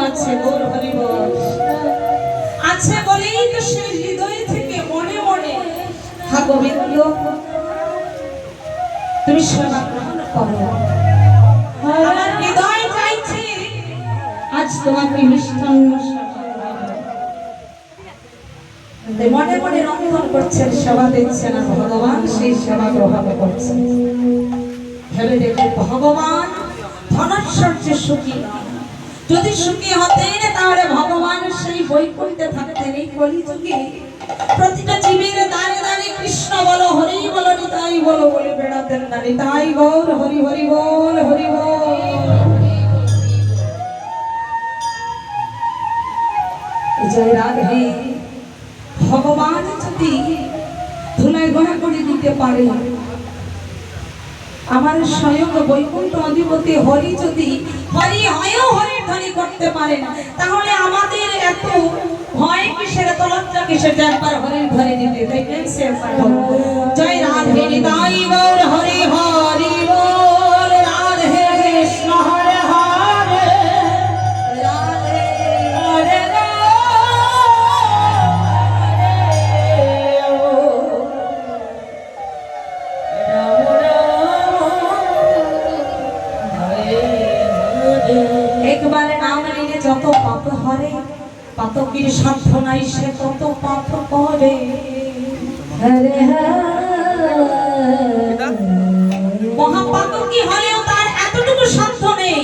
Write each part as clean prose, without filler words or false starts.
আছে গৌর হরি বল আছে বলেই তো সে হৃদয় থেকে মনে মনে হা গোবিন্দ তুমি সেবা গ্রহণ করো। আমার হৃদয় চাইছে আজ তোমাকে মিষ্টান্ন মনে মনে রন্ধন করছেন, সেবা দিচ্ছেন আর ভগবান সেই সেবা গ্রহণ করছেন। ভেবে দেখে ভগবান ধনৈশ্বর্য সুখী নয়। যদি সুখী হতেন তাহলে ভগবান সেই বৈকুণ্ঠে থাকতেন। এই কলিযুগে প্রতিটা জীবের দাঁড়ে দাঁড়ে কৃষ্ণ বলো হরি বলো নিতাই বলো বলে বেড়াতেন না। নিতাই গৌর হরি হরি বল হরি বল। জয় রাধে। ভগবান যদি ধুলায় গড়া করে দিতে পারে, আমার স্বয়ং বৈকুণ্ঠ অধিপতি হরি যদি হরি হয়েও হরির ধ্বনি করতে পারে না, তাহলে আমাদের এত ভয় কিসের, এত লজ্জা কিসের যে একবার হরির ধ্বনি দিতে। তাই সে জয় রাধে নিতাই গৌর হরি হরি বল। রাধে কৃষ্ণ হরে হরে রাধে হরে একবারে নাম নিলে যত পাপ হরে, পাতকের সাধ্য নাই সে তত পাপ করে। হরে মহাপাতকী হলেও তার এতটুকু সাধ্য নেই,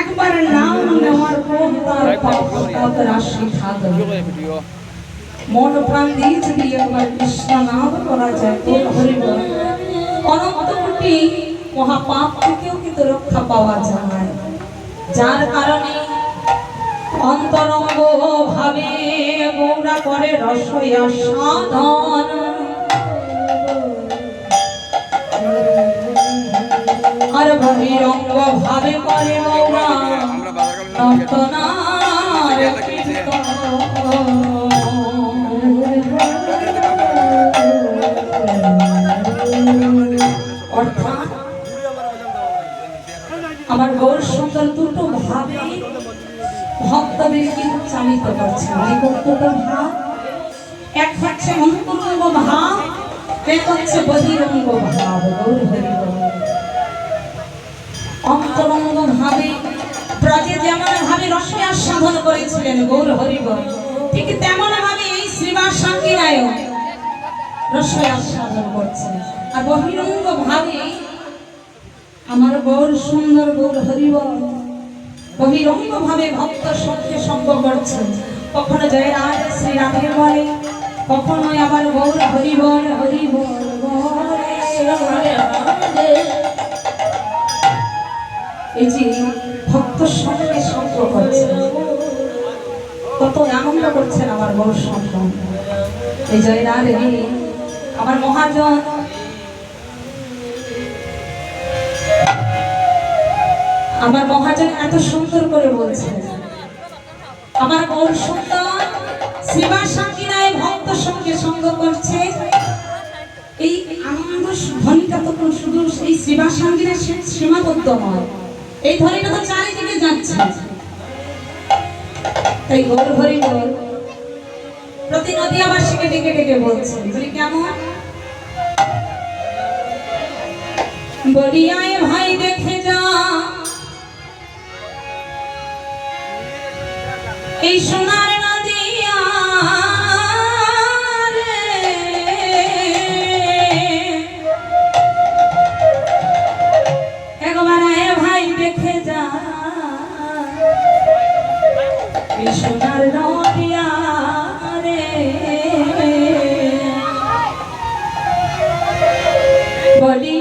একবার নাম নেওয়ার পর তার পাপ রাশি খাদ। মন প্রাণ দিয়ে যদি একবার কৃষ্ণ নাম করা যায় তো হরি বল অনন্ত কোটি মহাপাপ থেকেও কিন্তু রক্ষা পাওয়া যায়। যার কারণে অন্তরঙ্গ ভাবে গৌরা করে রসয়া সাধন, আর বহিরঙ্গ ভাবে করে গৌরা নর্তনার কীর্তন। অর্থাৎ আমার গৌর সুন্দর দুটো ভাবে ভক্তদেরকে চালিত করছে। দুটো ভাব, এক হচ্ছে অন্তরঙ্গ ভাব, এক হচ্ছে বহিরঙ্গ ভাব। গৌর হরি বল। অন্তরঙ্গ ভাবে ব্রজে যেমন ভাবে রসে আস্বাদন করেছিলেন গৌর হরি বল, ঠিক তেমন ভাবে এই শ্রীবাস সাঙ্গীরায়ও রসে আস্বাদন করছেন। আর বহিরঙ্গ ভাবে আমার গৌর সুন্দর গৌর হরি বল বহিরঙ্গ ভাবে ভক্ত সঙ্গে সঙ্গ করছেন। কখনো জয় রাধে শ্রী রাধে বলে, কখনো আবার গৌর হরি বল হরি বল এই যে ভক্ত সঙ্গে সঙ্গ করছেন, কত আনন্দ করছেন আমার গৌর সঙ্গ। এই জয় রাধে আমার মহাজন আমার মহাজন এত সুন্দর করে বলছেন, আমার গৌর সুন্দর শ্রীবাস সাঙ্গীরায় ভক্ত সঙ্গে সঙ্গ করছে। এই আনন্দ ধ্বনিটা তো শুধু এই শ্রীবাস সাঙ্গীরায় সীমাবদ্ধ নয়, এই ধ্বনিটা তো চারিদিকে যাচ্ছে। তাই গৌর হরি বল প্রতি নদিয়াবাসীকে ডেকে ডেকে বলছেন, বলি কেমন বলিয়ায় ভাই দেখে যা এই সোনার নদিয়া রে, একবার ভাই দেখে যা এই সোনার নদিয়া রে। বলি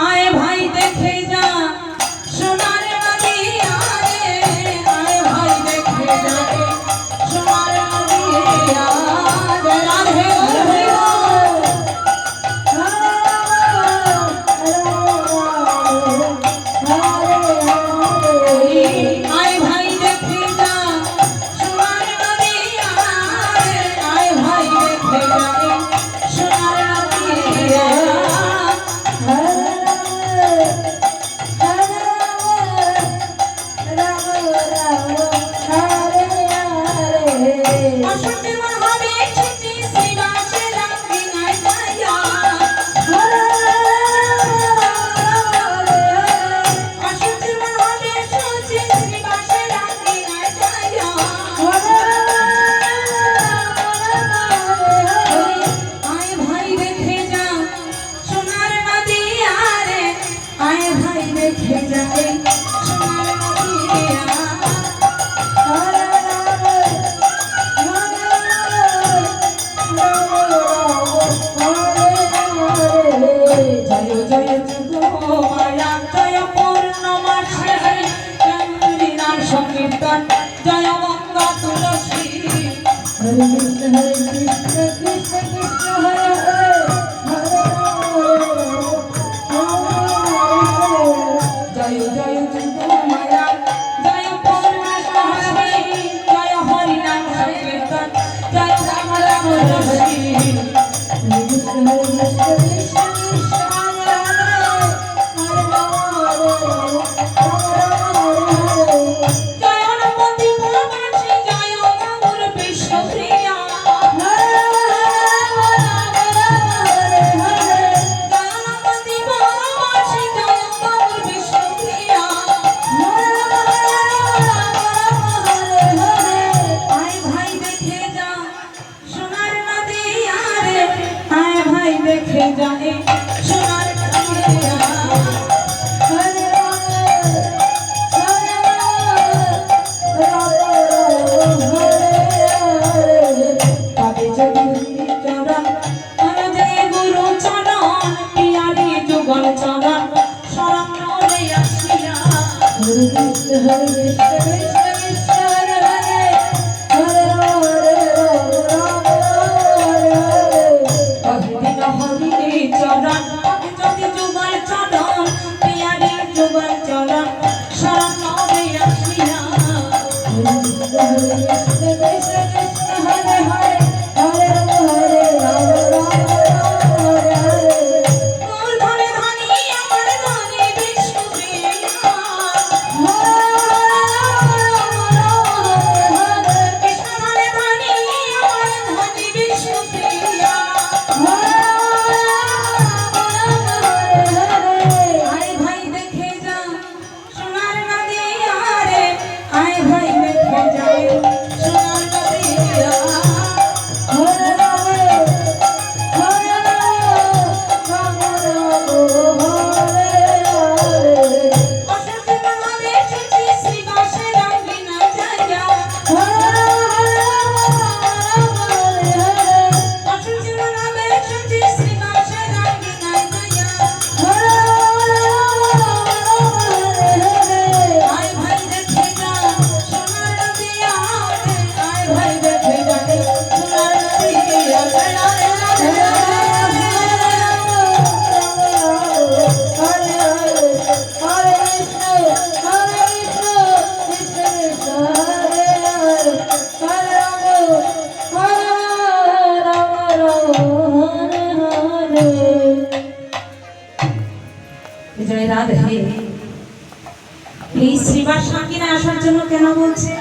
আয় ভাই দেখে যা সোনার নদিয়া রে, আয় ভাই দেখে যা সোনার নদিয়া। রাধে রাধে আয় ভাই দেখে যা সোনার নদিয়া রে, আয় ভাই দেখে যা সোনার নদিয়া। রাম সোনার নদিয়া জয় জয় যুগ মায়া জয় পূর্ণমাসে চন্দ্রী নাম সংকীর্তন জয় গঙ্গা তুলসী হরে কৃষ্ণ কৃষ্ণ কৃষ্ণ হরে হরে জয় জয় যুগ মায়া জয় পূর্ণমাসে জয় হরি নাম সংকীর্তন জয় গঙ্গা তুলসী দেখে যায় সোনার নদিয়া হরে রাম হরে রাম হরে তবে যদি চরণ যে গুরু চরণ পিয়ারি যুগল চরণ শরণ রে আসিয়া হরে কৃষ্ণ কৃষ্ণ কৃষ্ণ হরে হরে হরে রাম রাম হরে হরে চরণ যদি যুগল চরণ পিয়ারি যুগল চরণ শরণ রে আসিয়া কৃষ্ণ কৃষ্ণ কৃষ্ণ হরে হরে হরে রাম হরে হরে তোর ধনে ধনি আমার ধনি বিষ্ণু প্রিয়া কৃষ্ণ ধনে ধনি আমার ধনি বিষ্ণু প্রিয়া আয় ভাই দেখে যা সোনার নদিয়া রে আয় ভাই দেখে যা সোনার নদিয়া হরে রাম হরে রাম হরে হরে অসুচি মহাবে সুচি শ্রীবাসে রঙ্গিনা জয়া হরে রাম হরে হরে অসুচি মহাবে সুচি শ্রীবাসে রঙ্গিনা জয়া হরে রাম হরে হরে আয় ভাই দেখে যা সোনার নদিয়া রে আয় ভাই দেখে যা সোনার নদিয়া জয় রাধে এই শ্রীবাস সাকিনা আসার জন্য কেন বলছে